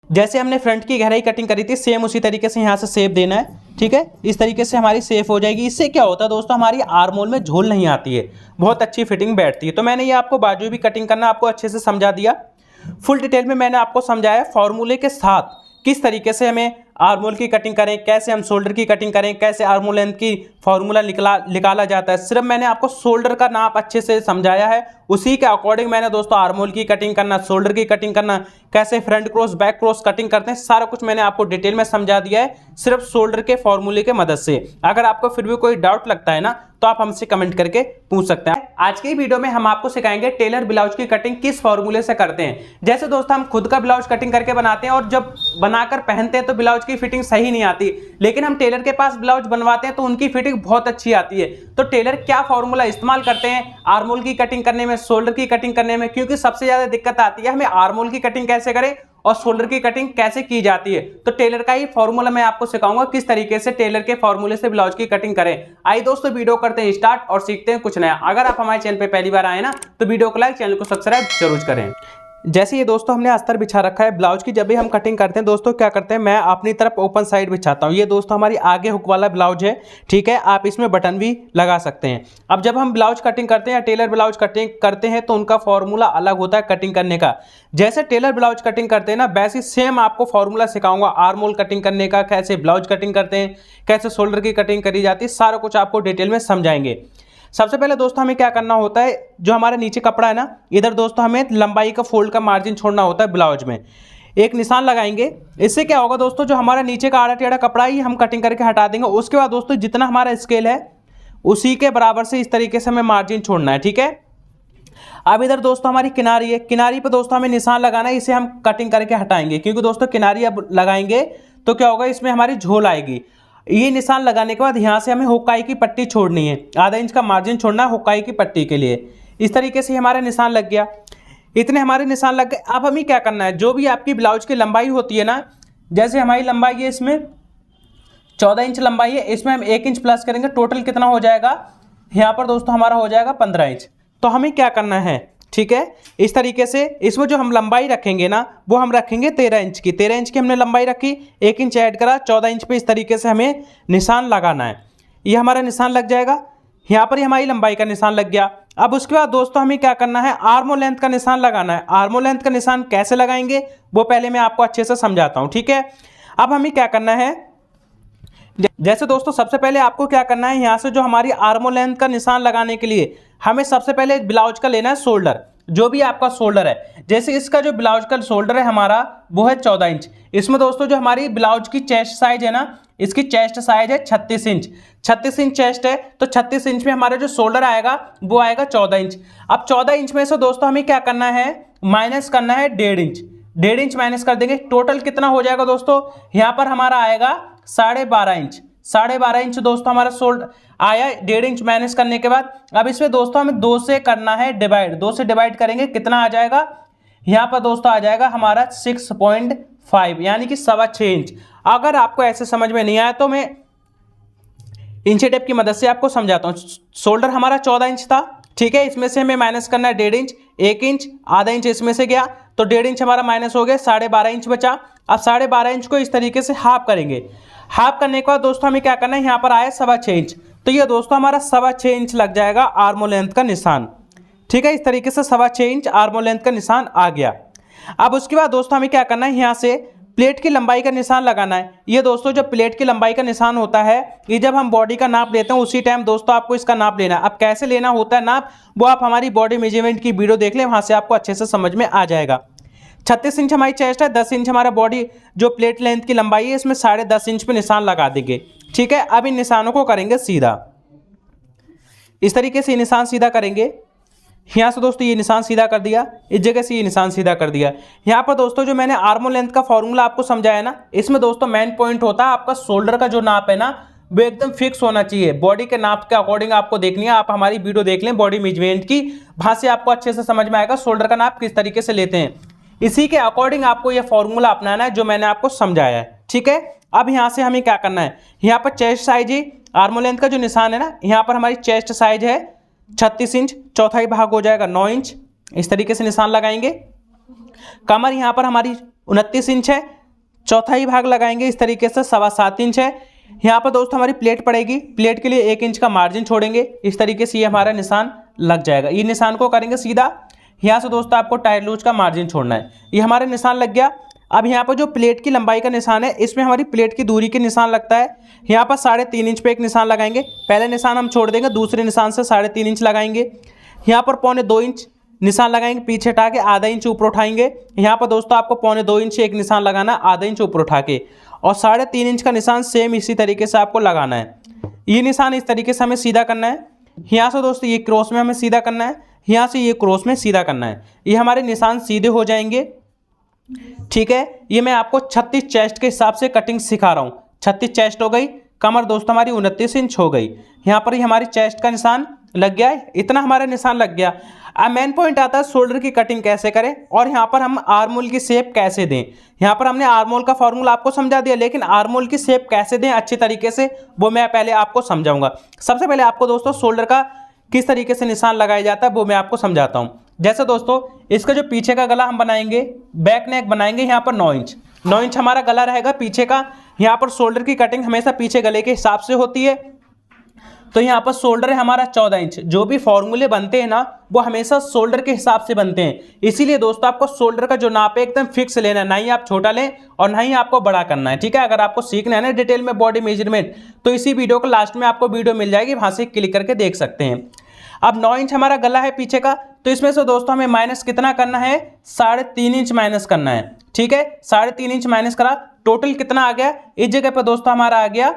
जैसे हमने फ्रंट की गहराई कटिंग करी थी सेम उसी तरीके से यहाँ से शेप देना है, ठीक है। इस तरीके से हमारी शेप हो जाएगी। इससे क्या होता है दोस्तों, हमारी आर्म होल में झोल नहीं आती है, बहुत अच्छी फिटिंग बैठती है। तो मैंने ये आपको बाजू भी कटिंग करना आपको अच्छे से समझा दिया। फुल डिटेल में मैंने आपको समझाया फॉर्मूले के साथ किस तरीके से हमें आर्म होल की कटिंग करें, कैसे हम शोल्डर की कटिंग करें, कैसे आर्म होल लेंथ की फॉर्मूला निकाला जाता है। सिर्फ मैंने आपको शोल्डर का नाप अच्छे से समझाया है, उसी के अकॉर्डिंग मैंने दोस्तों आर्म होल की कटिंग करना, शोल्डर की कटिंग करना, कैसे front cross back cross cutting करते हैं, सारा कुछ मैंने आपको डिटेल में समझा दिया है सिर्फ शोल्डर के फॉर्मूले की मदद से। अगर आपको फिर भी कोई डाउट लगता है ना तो आप हमसे कमेंट करके पूछ सकते हैं। आज की वीडियो में हम आपको सिखाएंगे टेलर ब्लाउज की कटिंग किस फॉर्मूले से करते हैं। जैसे दोस्तों हम खुद का ब्लाउज कटिंग करके बनाते हैं और जब बनाकर पहनते हैं तो ब्लाउज की फिटिंग सही नहीं आती, लेकिन हम टेलर के पास ब्लाउज बनवाते हैं तो उनकी फिटिंग बहुत अच्छी आती है। तो टेलर क्या फॉर्मूला इस्तेमाल करते हैं आर्म होल की कटिंग करने में, शोल्डर की कटिंग करने में, क्योंकि सबसे ज्यादा दिक्कत आती है हमें आर्म होल की कटिंग कैसे करें और शोल्डर की कटिंग कैसे की जाती है। तो टेलर का ही फॉर्मूला मैं आपको सिखाऊंगा किस तरीके से टेलर के फॉर्मूले से ब्लाउज की कटिंग करें। आइए दोस्तों वीडियो करते हैं स्टार्ट और सीखते हैं कुछ नया। अगर आप हमारे चैनल पे पहली बार आए ना तो वीडियो को लाइक, चैनल को सब्सक्राइब जरूर करें। जैसे ये दोस्तों हमने अस्तर बिछा रखा है ब्लाउज की, जब भी हम कटिंग करते हैं दोस्तों क्या करते हैं, मैं अपनी तरफ ओपन साइड बिछाता हूँ। ये दोस्तों हमारी आगे हुक वाला ब्लाउज है, ठीक है। आप इसमें बटन भी लगा सकते हैं। अब जब हम ब्लाउज कटिंग करते हैं या टेलर ब्लाउज कटिंग करते हैं तो उनका फॉर्मूला अलग होता है कटिंग करने का। जैसे टेलर ब्लाउज कटिंग करते हैं ना वैसे सेम आपको फॉर्मूला सिखाऊंगा आर्म होल कटिंग करने का, कैसे ब्लाउज कटिंग करते हैं, कैसे शोल्डर की कटिंग करी जाती है, सारा कुछ आपको डिटेल में समझाएंगे। सबसे पहले दोस्तों हमें क्या करना होता है, जो हमारे नीचे कपड़ा है ना इधर दोस्तों हमें लंबाई का फोल्ड का मार्जिन छोड़ना होता है ब्लाउज में, एक निशान लगाएंगे। इससे क्या होगा दोस्तों, जो हमारा नीचे का आड़ा टेढ़ा कपड़ा है हम कटिंग करके हटा देंगे। उसके बाद दोस्तों जितना हमारा स्केल है उसी के बराबर से इस तरीके से हमें मार्जिन छोड़ना है, ठीक है। अब इधर दोस्तों हमारी किनारी है, किनारी पर दोस्तों हमें निशान लगाना है, इसे हम कटिंग करके हटाएंगे क्योंकि दोस्तों किनारी अब लगाएंगे तो क्या होगा, इसमें हमारी झोल आएगी। ये निशान लगाने के बाद यहाँ से हमें हुकाई की पट्टी छोड़नी है, आधा इंच का मार्जिन छोड़ना है हुकाई की पट्टी के लिए। इस तरीके से हमारा निशान लग गया, इतने हमारे निशान लग गए। अब हमें क्या करना है, जो भी आपकी ब्लाउज की लंबाई होती है ना, जैसे हमारी लंबाई है इसमें 14 इंच लंबाई है, इसमें हम 1 इंच प्लस करेंगे, टोटल कितना हो जाएगा यहाँ पर दोस्तों हमारा हो जाएगा 15 इंच। तो हमें क्या करना है, ठीक है, इस तरीके से इसमें जो हम लंबाई रखेंगे ना वो हम रखेंगे 13 इंच की। 13 इंच की हमने लंबाई रखी, 1 इंच ऐड करा, 14 इंच पे इस तरीके से हमें निशान लगाना है। ये हमारा निशान लग जाएगा, यहाँ पर ही हमारी लंबाई का निशान लग गया। अब उसके बाद दोस्तों हमें क्या करना है, आर्म होल लेंथ का निशान लगाना है। आर्म होल लेंथ का निशान कैसे लगाएंगे वो पहले मैं आपको अच्छे से समझाता हूँ, ठीक है। अब हमें क्या करना है, जैसे दोस्तों सबसे पहले आपको क्या करना है, यहाँ से जो हमारी आर्म होल लेंथ का निशान लगाने के लिए हमें सबसे पहले ब्लाउज का लेना है शोल्डर, जो भी आपका शोल्डर है। जैसे इसका जो ब्लाउज का शोल्डर है हमारा वो है 14 इंच। इसमें दोस्तों जो हमारी ब्लाउज की चेस्ट साइज है ना, इसकी चेस्ट साइज है 36 इंच। 36 इंच चेस्ट है तो 36 इंच में हमारा जो शोल्डर आएगा वो आएगा 14 इंच। अब 14 इंच में से दोस्तों हमें क्या करना है, माइनस करना है 1.5 इंच। 1.5 इंच माइनस कर देंगे, टोटल कितना हो जाएगा दोस्तों, यहाँ पर हमारा आएगा 12.5 इंच। 12.5 इंच दोस्तों हमारा शोल्डर आया। 1.5 इंच माइनस करने के बाद अब इसमें दोस्तों हमें 2 से करना है डिवाइड। 2 से डिवाइड करेंगे कितना आ जाएगा, यहाँ पर दोस्तों आ जाएगा हमारा 6.5 यानी कि 6.25 इंच। अगर आपको ऐसे समझ में नहीं आया तो मैं इंची टेप की मदद से आपको समझाता हूँ। शोल्डर हमारा 14 इंच था, ठीक है, इसमें से हमें माइनस करना है 1.5 इंच, 1 इंच, आधा इंच इसमें से गया तो 1.5 इंच हमारा माइनस हो गया, 12.5 इंच बचा। अब 12.5 इंच को इस तरीके से हाफ करेंगे। हाफ करने के बाद दोस्तों हमें क्या करना है, यहाँ पर आया 6.25 इंच, तो ये दोस्तों हमारा 6.25 इंच लग जाएगा आर्म होल लेंथ का निशान, ठीक है। इस तरीके से 6.25 इंच आर्म होल लेंथ का निशान आ गया। अब उसके बाद दोस्तों हमें क्या करना है, यहाँ से प्लेट की लंबाई का निशान लगाना है। ये दोस्तों जो प्लेट की लंबाई का निशान होता है ये जब हम बॉडी का नाप लेते हैं उसी टाइम दोस्तों आपको इसका नाप लेना है। अब कैसे लेना होता है नाप वो आप हमारी बॉडी मेजरमेंट की वीडियो देख लें, वहाँ से आपको अच्छे से समझ में आ जाएगा। 36 इंच हमारी चेस्ट है, 10 इंच हमारा बॉडी जो प्लेट लेंथ की लंबाई है, इसमें 10.5 इंच पे निशान लगा देंगे, ठीक है। अब इन निशानों को करेंगे सीधा, इस तरीके से निशान सीधा करेंगे। यहाँ से दोस्तों ये निशान सीधा कर दिया, इस जगह से ये निशान सीधा कर दिया। यहाँ पर दोस्तों जो मैंने आर्म होल लेंथ का फॉर्मूला आपको समझाया ना, इसमें दोस्तों मेन पॉइंट होता है आपका शोल्डर का जो नाप है ना वो एकदम फिक्स होना चाहिए। बॉडी के नाप के अकॉर्डिंग आपको देखनी है, आप हमारी वीडियो देख लें बॉडी मेजरमेंट की, वहाँ से आपको अच्छे से समझ में आएगा शोल्डर का नाप किस तरीके से लेते हैं। इसी के अकॉर्डिंग आपको यह फॉर्मूला अपनाना है जो मैंने आपको समझाया है, ठीक है। अब यहाँ से हमें क्या करना है, यहाँ पर चेस्ट साइज है, आर्म होल लेंथ का जो निशान है ना, यहाँ पर हमारी चेस्ट साइज है 36 इंच, चौथाई भाग हो जाएगा 9 इंच, इस तरीके से निशान लगाएंगे। कमर यहाँ पर हमारी 29 इंच है, चौथाई भाग लगाएंगे इस तरीके से 7.25 इंच है। यहाँ पर दोस्तों हमारी प्लेट पड़ेगी, प्लेट के लिए 1 इंच का मार्जिन छोड़ेंगे, इस तरीके से ये हमारा निशान लग जाएगा। ये निशान को करेंगे सीधा, यहाँ से दोस्तों आपको टायर लूज का मार्जिन छोड़ना है। ये हमारा निशान लग गया। अब यहाँ पर जो प्लेट की लंबाई का निशान है, इसमें हमारी प्लेट की दूरी के निशान लगता है। यहाँ पर 3.5 इंच पे एक निशान लगाएंगे, पहले निशान हम छोड़ देंगे, दूसरे निशान से 3.5 इंच लगाएंगे। यहाँ पर 1.25 इंच निशान लगाएंगे, पीछे हटा के आधा इंच ऊपर उठाएंगे। यहाँ पर दोस्तों आपको 1.25 इंच एक निशान लगाना है, आधा इंच ऊपर उठा के, और 3.5 इंच का निशान सेम इसी तरीके से आपको लगाना है। ये निशान इस तरीके से हमें सीधा करना है। यहाँ से दोस्तों ये क्रॉस में हमें सीधा करना है, यहाँ से ये क्रॉस में सीधा करना है। ये हमारे निशान सीधे हो जाएंगे, ठीक है। ये मैं आपको 36 चेस्ट के हिसाब से कटिंग सिखा रहा हूँ। 36 चेस्ट हो गई, कमर दोस्तों हमारी 29 इंच हो गई। यहाँ पर ही हमारी चेस्ट का निशान लग गया है, इतना हमारा निशान लग गया। अब मेन पॉइंट आता है शोल्डर की कटिंग कैसे करें और यहाँ पर हम आर्मोल की शेप कैसे दें। यहाँ पर हमने आर्मोल का फॉर्मूला आपको समझा दिया, लेकिन आर्मोल की शेप कैसे दें अच्छी तरीके से, वो मैं पहले आपको समझाऊंगा। सबसे पहले आपको दोस्तों शोल्डर का किस तरीके से निशान लगाया जाता है वो मैं आपको समझाता हूँ। जैसे दोस्तों इसका जो पीछे का गला हम बनाएंगे, बैक नेक बनाएंगे, यहाँ पर 9 इंच 9 इंच हमारा गला रहेगा पीछे का। यहाँ पर शोल्डर की कटिंग हमेशा पीछे गले के हिसाब से होती है, तो यहाँ पर शोल्डर है हमारा 14 इंच। जो भी फॉर्मूले बनते हैं ना, वो हमेशा शोल्डर के हिसाब से बनते हैं। इसीलिए दोस्तों आपको शोल्डर का जो नाप है एकदम फिक्स लेना है, ना ही आप छोटा लें और ना ही आपको बड़ा करना है, ठीक है। अगर आपको सीखना है ना डिटेल में बॉडी मेजरमेंट, तो इसी वीडियो को लास्ट में आपको वीडियो मिल जाएगी, वहां से क्लिक करके देख सकते हैं। अब 9 इंच हमारा गला है पीछे का, तो इसमें से दोस्तों हमें माइनस कितना करना है, 3.5 इंच माइनस करना है, ठीक है। 3.5 इंच माइनस करा, टोटल कितना आ गया, इस जगह पर दोस्तों हमारा आ गया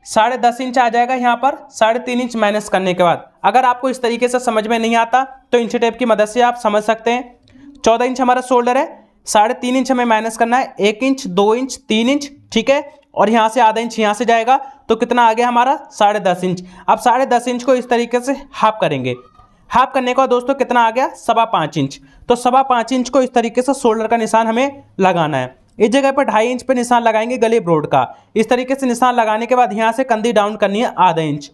10.5 इंच आ जाएगा। यहाँ पर 3.5 इंच माइनस करने के बाद, अगर आपको इस तरीके से समझ में नहीं आता तो इंच टेप की मदद से आप समझ सकते हैं। 14 इंच हमारा शोल्डर है, 3.5 इंच हमें माइनस करना है, 1 इंच 2 इंच 3 इंच, ठीक है। और यहाँ से आधा इंच यहाँ से जाएगा, तो कितना आ गया हमारा 10.5 इंच। अब 10.5 इंच को इस तरीके से हाफ करेंगे, हाफ करने के बाद दोस्तों कितना आ गया 5.25 इंच। तो 5.25 इंच को इस तरीके से शोल्डर का निशान हमें लगाना है। इस जगह पर 2.5 इंच पे निशान लगाएंगे गले ब्रॉड का। इस तरीके से निशान लगाने के बाद यहाँ से कंधी डाउन करनी है आधा इंच।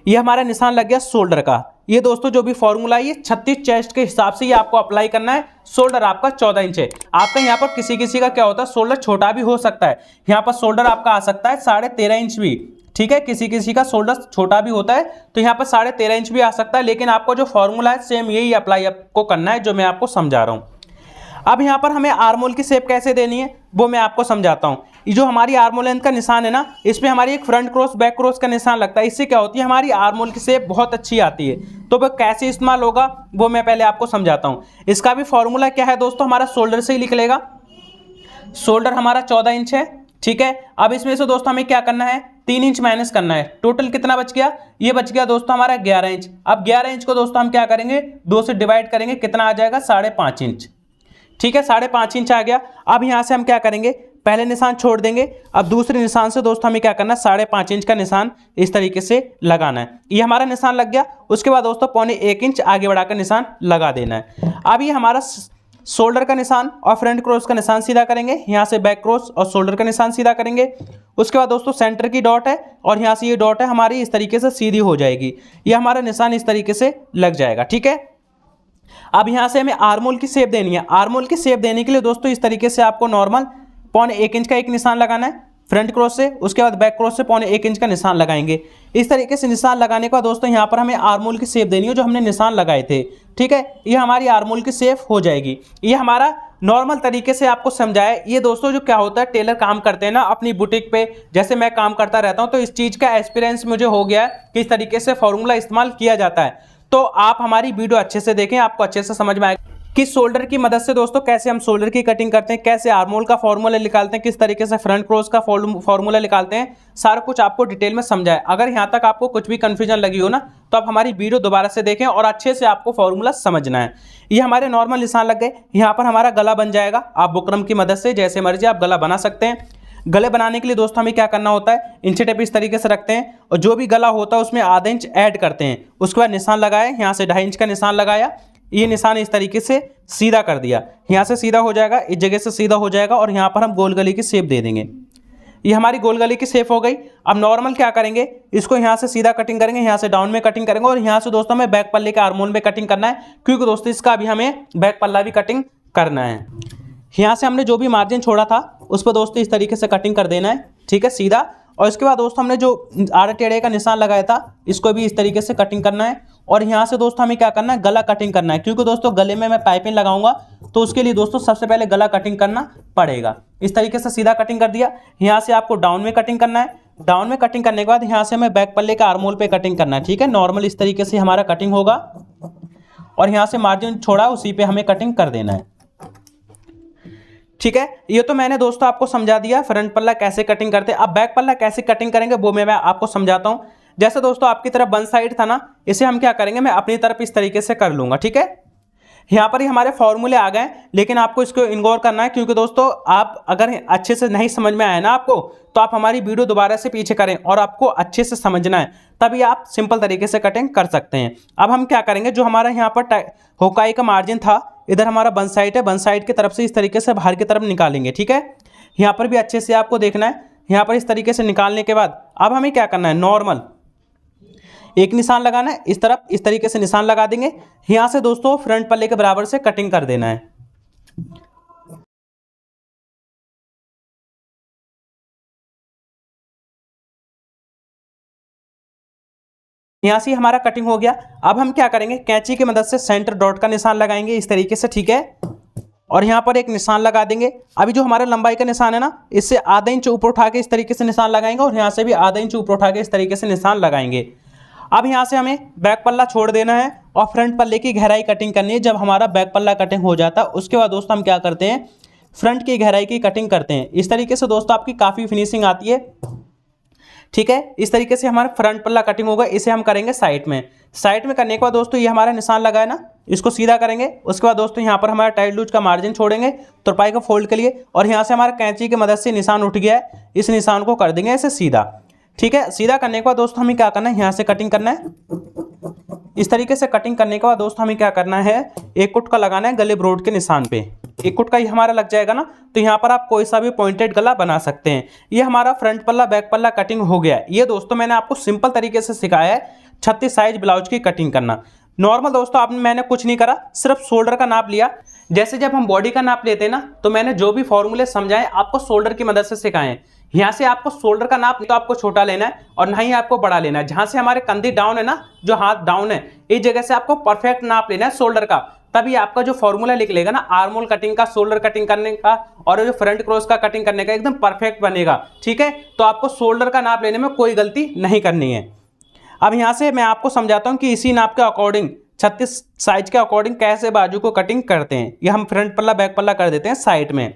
ये हमारा निशान लग गया शोल्डर का। ये दोस्तों जो भी फॉर्मूला है, ये 36 चेस्ट के हिसाब से ये आपको अप्लाई करना है। शोल्डर आपका 14 इंच है। आपका यहाँ पर किसी का क्या होता है, शोल्डर छोटा भी हो सकता है। यहाँ पर शोल्डर आपका आ सकता है 13.5 इंच भी, ठीक है। किसी का शोल्डर छोटा भी होता है, तो यहाँ पर 13.5 इंच भी आ सकता है। लेकिन आपको जो फॉर्मूला है सेम यही अप्लाई आपको करना है, जो मैं आपको समझा रहा हूँ। अब यहाँ पर हमें आर्मोल की शेप कैसे देनी है वो मैं आपको समझाता हूँ। ये जो हमारी आर्मोल लेंथ का निशान है ना, इसमें हमारी एक फ्रंट क्रॉस बैक क्रॉस का निशान लगता है। इससे क्या होती है, हमारी आर्मोल की शेप बहुत अच्छी आती है। तो वह कैसे इस्तेमाल होगा वो मैं पहले आपको समझाता हूँ। इसका भी फॉर्मूला क्या है दोस्तों, हमारा शोल्डर से ही निकलेगा। शोल्डर हमारा 14 इंच है, ठीक है। अब इसमें से दोस्तों हमें क्या करना है, 3 इंच माइनस करना है। टोटल कितना बच गया, ये बच गया दोस्तों हमारा 11 इंच। अब 11 इंच को दोस्तों हम क्या करेंगे, 2 से डिवाइड करेंगे, कितना आ जाएगा 5.5 इंच, ठीक है। 5.5 इंच आ गया। अब यहाँ से हम क्या करेंगे, पहले निशान छोड़ देंगे। अब दूसरे निशान से दोस्तों हमें क्या करना है, 5.5 इंच का निशान इस तरीके से लगाना है। ये हमारा निशान लग गया। उसके बाद दोस्तों 1.25 इंच आगे बढ़ाकर निशान लगा देना है। अब ये हमारा शोल्डर का निशान और फ्रंट क्रॉस का निशान सीधा करेंगे, यहाँ से बैक क्रॉस और शोल्डर का निशान सीधा करेंगे। उसके बाद दोस्तों सेंटर की डॉट है और यहाँ से ये डॉट है हमारी इस तरीके से सीधी हो जाएगी। ये हमारा निशान इस तरीके से लग जाएगा, ठीक है। अब यहाँ से हमें आर्मोल की शेप देनी है। आर्मोल की शेप देने के लिए दोस्तों इस तरीके से आपको नॉर्मल 1.25 इंच का एक निशान लगाना है फ्रंट क्रॉस से। उसके बाद बैक क्रॉस से 1.25 इंच का निशान लगाएंगे। इस तरीके से निशान लगाने के बाद दोस्तों यहाँ पर हमें आर्मोल की शेप देनी है, जो हमने निशान लगाए थे, ठीक है। ये हमारी आर्मोल की शेप हो जाएगी। ये हमारा नॉर्मल तरीके से आपको समझाया। ये दोस्तों जो क्या होता है, टेलर काम करते हैं ना अपनी बुटीक पे, जैसे मैं काम करता रहता हूँ, तो इस चीज़ का एक्सपीरियंस मुझे हो गया है कि इस तरीके से फॉर्मूला इस्तेमाल किया जाता है। तो आप हमारी वीडियो अच्छे से देखें, आपको अच्छे से समझ में आएगा कि शोल्डर की मदद से दोस्तों कैसे हम शोल्डर की कटिंग करते हैं, कैसे आर्मोल का फॉर्मूला निकालते हैं, किस तरीके से फ्रंट क्रॉस का फॉर्मूला निकालते हैं। सारा कुछ आपको डिटेल में समझाए। अगर यहाँ तक आपको कुछ भी कंफ्यूजन लगी हो ना, तो आप हमारी वीडियो दोबारा से देखें और अच्छे से आपको फॉर्मूला समझना है। ये हमारे नॉर्मल निशान लग गए। यहाँ पर हमारा गला बन जाएगा। आप बुकरम की मदद से जैसे मर्जी आप गला बना सकते हैं। गले बनाने के लिए दोस्तों हमें क्या करना होता है, इंची टेप इस तरीके से रखते हैं और जो भी गला होता है उसमें आधा इंच ऐड करते हैं। उसके बाद निशान लगाए, यहाँ से 2.5 इंच का निशान लगाया। ये निशान इस तरीके से सीधा कर दिया, यहाँ से सीधा हो जाएगा, इस जगह से सीधा हो जाएगा और यहाँ पर हम गोल गले की शेप दे देंगे। ये हमारी गोल गले की शेप हो गई। अब नॉर्मल क्या करेंगे, इसको यहाँ से सीधा कटिंग करेंगे, यहाँ से डाउन में कटिंग करेंगे और यहाँ से दोस्तों हमें बैक पल्ले के आर्मोल में कटिंग करना है, क्योंकि दोस्तों इसका भी हमें बैक पल्ला भी कटिंग करना है। यहाँ से हमने जो भी मार्जिन छोड़ा था उस पर दोस्तों इस तरीके से कटिंग कर देना है, ठीक है, सीधा। और इसके बाद दोस्तों हमने जो आड़े टेढ़े का निशान लगाया था इसको भी इस तरीके से कटिंग करना है। और यहाँ से दोस्तों हमें क्या करना है, गला कटिंग करना है, क्योंकि दोस्तों गले में मैं पाइपिंग लगाऊंगा तो उसके लिए दोस्तों सबसे पहले गला कटिंग करना पड़ेगा। इस तरीके से सीधा कटिंग कर दिया। यहाँ से आपको डाउन में कटिंग करना है। डाउन में कटिंग करने के बाद यहाँ से हमें बैक पल्ले का आर्मोल पे कटिंग करना है, ठीक है। नॉर्मल इस तरीके से हमारा कटिंग होगा और यहाँ से मार्जिन छोड़ा उसी पे हमें कटिंग कर देना है, ठीक है। ये तो मैंने दोस्तों आपको समझा दिया फ्रंट पल्ला कैसे कटिंग करते हैं। अब बैक पल्ला कैसे कटिंग करेंगे वो मैं आपको समझाता हूं। जैसे दोस्तों आपकी तरफ वन साइड था ना, इसे हम क्या करेंगे, मैं अपनी तरफ इस तरीके से कर लूंगा, ठीक है। यहाँ पर ही हमारे फॉर्मूले आ गए, लेकिन आपको इसको इग्नोर करना है, क्योंकि दोस्तों आप अगर अच्छे से नहीं समझ में आए ना आपको, तो आप हमारी वीडियो दोबारा से पीछे करें और आपको अच्छे से समझना है, तभी आप सिंपल तरीके से कटिंग कर सकते हैं। अब हम क्या करेंगे, जो हमारा यहाँ पर हुकाई का मार्जिन था, इधर हमारा वन साइड है, वन साइड की तरफ से इस तरीके से बाहर की तरफ निकालेंगे, ठीक है। यहाँ पर भी अच्छे से आपको देखना है। यहाँ पर इस तरीके से निकालने के बाद अब हमें क्या करना है, नॉर्मल एक निशान लगाना है, इस तरफ इस तरीके से निशान लगा देंगे। यहाँ से दोस्तों फ्रंट पल्ले के बराबर से कटिंग कर देना है। यहाँ से हमारा कटिंग हो गया। अब हम क्या करेंगे, कैंची की मदद से सेंटर डॉट का निशान लगाएंगे इस तरीके से, ठीक है। और यहाँ पर एक निशान लगा देंगे। अभी जो हमारा लंबाई का निशान है ना, इससे आधा इंच ऊपर उठा के इस तरीके से निशान लगाएंगे और यहाँ से भी आधा इंच ऊपर उठा के इस तरीके से निशान लगाएंगे। अब यहाँ से हमें बैक पल्ला छोड़ देना है और फ्रंट पल्ले की गहराई कटिंग करनी है। जब हमारा बैक पल्ला कटिंग हो जाता है उसके बाद दोस्तों हम क्या करते हैं, फ्रंट की गहराई की कटिंग करते हैं। इस तरीके से दोस्तों आपकी काफ़ी फिनिशिंग आती है, ठीक है। इस तरीके से हमारा फ्रंट पल्ला कटिंग होगा। इसे हम करेंगे साइड में। साइड में करने के बाद दोस्तों ये हमारा निशान लगा है ना, इसको सीधा करेंगे। उसके बाद दोस्तों यहाँ पर हमारा टाइट लूज का मार्जिन छोड़ेंगे तुरपाई को फोल्ड के लिए, और यहाँ से हमारा कैंची की मदद से निशान उठ गया है, इस निशान को कर देंगे ऐसे सीधा, ठीक है। सीधा करने के बाद दोस्तों हमें क्या करना है, यहाँ से कटिंग करना है। इस तरीके से कटिंग करने के बाद दोस्तों हमें क्या करना है, एक कुट का लगाना है गले ब्रोड के निशान पे। एक कुट का ही हमारा लग जाएगा ना, तो यहाँ पर आप कोई सा भी पॉइंटेड गला बना सकते हैं। ये हमारा फ्रंट पल्ला बैक पल्ला कटिंग हो गया। ये दोस्तों मैंने आपको सिंपल तरीके से सिखाया है 36 साइज ब्लाउज की कटिंग करना। नॉर्मल दोस्तों मैंने कुछ नहीं करा, सिर्फ शोल्डर का नाप लिया। जैसे जब हम बॉडी का नाप लेते हैं ना, तो मैंने जो भी फॉर्मूले समझाए आपको शोल्डर की मदद से सिखाए। यहाँ से आपको शोल्डर का नाप तो आपको छोटा लेना है और ना ही आपको बड़ा लेना है। जहां से हमारे कंधे डाउन है ना, जो हाथ डाउन है, इस जगह से आपको परफेक्ट नाप लेना है शोल्डर का। तभी आपका जो फॉर्मूला निकलेगा ना आर्मोल कटिंग का, शोल्डर कटिंग करने का और जो फ्रंट क्रॉस का कटिंग करने का, एकदम परफेक्ट बनेगा, ठीक है। तो आपको शोल्डर का नाप लेने में कोई गलती नहीं करनी है। अब यहाँ से मैं आपको समझाता हूँ कि इसी नाप के अकॉर्डिंग 36 साइज के अकॉर्डिंग कैसे बाजू को कटिंग करते हैं। ये हम फ्रंट पल्ला बैक पल्ला कर देते हैं साइड में।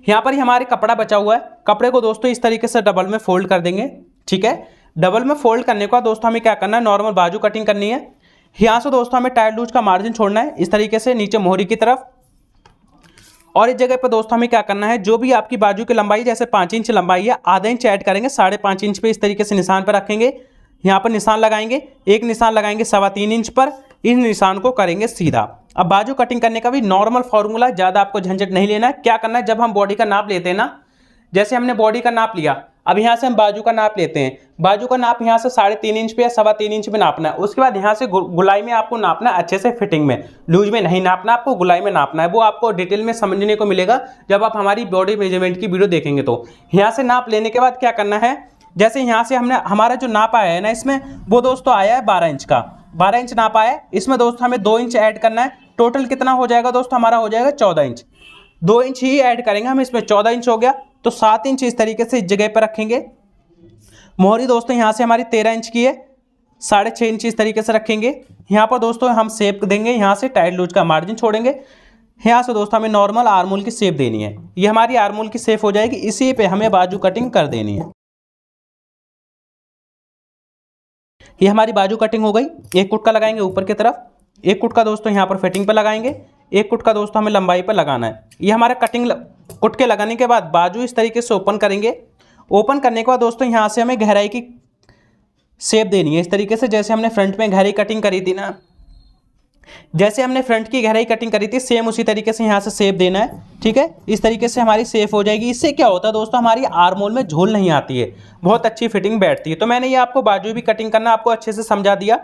यहाँ पर ही हमारे कपड़ा बचा हुआ है। कपड़े को दोस्तों इस तरीके से डबल में फोल्ड कर देंगे, ठीक है। डबल में फोल्ड करने के बाद दोस्तों हमें क्या करना है, नॉर्मल बाजू कटिंग करनी है। यहाँ से दोस्तों हमें टाइट लूज का मार्जिन छोड़ना है इस तरीके से नीचे मोहरी की तरफ। और इस जगह पर दोस्तों हमें क्या करना है, जो भी आपकी बाजू की लंबाई जैसे 5 इंच लंबाई है, आधा इंच ऐड करेंगे, 5.5 इंच पे इस तरीके से निशान पर रखेंगे। यहाँ पर निशान लगाएंगे, एक निशान लगाएंगे 3.25 इंच पर, इस निशान को करेंगे सीधा। अब बाजू कटिंग करने का भी नॉर्मल फॉर्मूला, ज़्यादा आपको झंझट नहीं लेना है। क्या करना है, जब हम बॉडी का नाप लेते हैं ना, जैसे हमने बॉडी का नाप लिया, अब यहाँ से हम बाजू का नाप लेते हैं। बाजू का नाप यहाँ से 3.5 इंच पे या 3.25 इंच पे नापना है। उसके बाद यहाँ से गुलाई में आपको नापना है अच्छे से, फिटिंग में, लूज में नहीं नापना, आपको गुलाई में नापना है। वो आपको डिटेल में समझने को मिलेगा जब आप हमारी बॉडी मेजरमेंट की वीडियो देखेंगे। तो यहाँ से नाप लेने के बाद क्या करना है, जैसे यहाँ से हमने हमारा जो नाप आया है ना, इसमें वो दोस्तों आया है 12 इंच का, 12 इंच नाप आया है। इसमें दोस्तों हमें 2 इंच ऐड करना है। टोटल कितना हो जाएगा दोस्तों, हमारा हो जाएगा 14 इंच। 2 इंच ही ऐड करेंगे हम इसमें, 14 इंच हो गया। तो 7 इंच इस तरीके से इस जगह पर रखेंगे। मोहरी दोस्तों यहाँ से हमारी 13 इंच की है, 6.5 इंच इस तरीके से रखेंगे। यहाँ पर दोस्तों हम शेप देंगे, यहाँ से टाइट लूज का मार्जिन छोड़ेंगे। यहाँ से दोस्तों हमें नॉर्मल आर्मोल की शेप देनी है। ये हमारी आर्मोल की शेप हो जाएगी, इसी पे हमें बाजू कटिंग कर देनी है। ये हमारी बाजू कटिंग हो गई। एक कुट का लगाएंगे ऊपर की तरफ, एक कुट का दोस्तों यहाँ पर फिटिंग पर लगाएंगे, एक कुट का दोस्तों हमें लंबाई पर लगाना है। ये हमारा कटिंग कुट के लगाने के बाद बाजू इस तरीके से ओपन करेंगे। ओपन करने के बाद दोस्तों यहाँ से हमें गहराई की शेप देनी है इस तरीके से, जैसे हमने फ्रंट में गहराई कटिंग करी थी ना, जैसे हमने फ्रंट की गहराई कटिंग करी थी सेम उसी तरीके से यहाँ से शेप देना है, ठीक है। इस तरीके से हमारी शेप हो जाएगी। इससे क्या होता है दोस्तों, हमारी आर्मोल में झोल नहीं आती है, बहुत अच्छी फिटिंग बैठती है। तो मैंने ये आपको बाजू भी कटिंग करना आपको अच्छे से समझा दिया।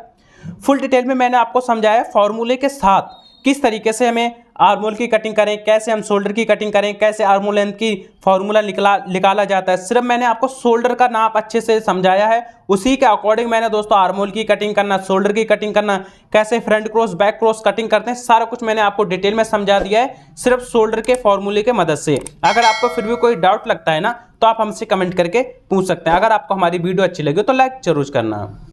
फुल डिटेल में मैंने आपको समझाया फॉर्मूले के साथ किस तरीके से हमें आर्मोल की कटिंग करें, कैसे हम शोल्डर की कटिंग करें, कैसे आर्मोल लेंथ की फॉर्मूला निकाला जाता है। सिर्फ मैंने आपको शोल्डर का नाप अच्छे से समझाया है, उसी के अकॉर्डिंग मैंने दोस्तों आर्मोल की कटिंग करना, शोल्डर की कटिंग करना, कैसे front cross back cross cutting करते हैं, सारा कुछ मैंने आपको डिटेल में समझा दिया है सिर्फ शोल्डर के फॉर्मूले के मदद से। अगर आपको फिर भी कोई डाउट लगता है ना तो आप हमसे कमेंट करके पूछ सकते हैं। अगर आपको हमारी वीडियो अच्छी लगी तो लाइक जरूर करना।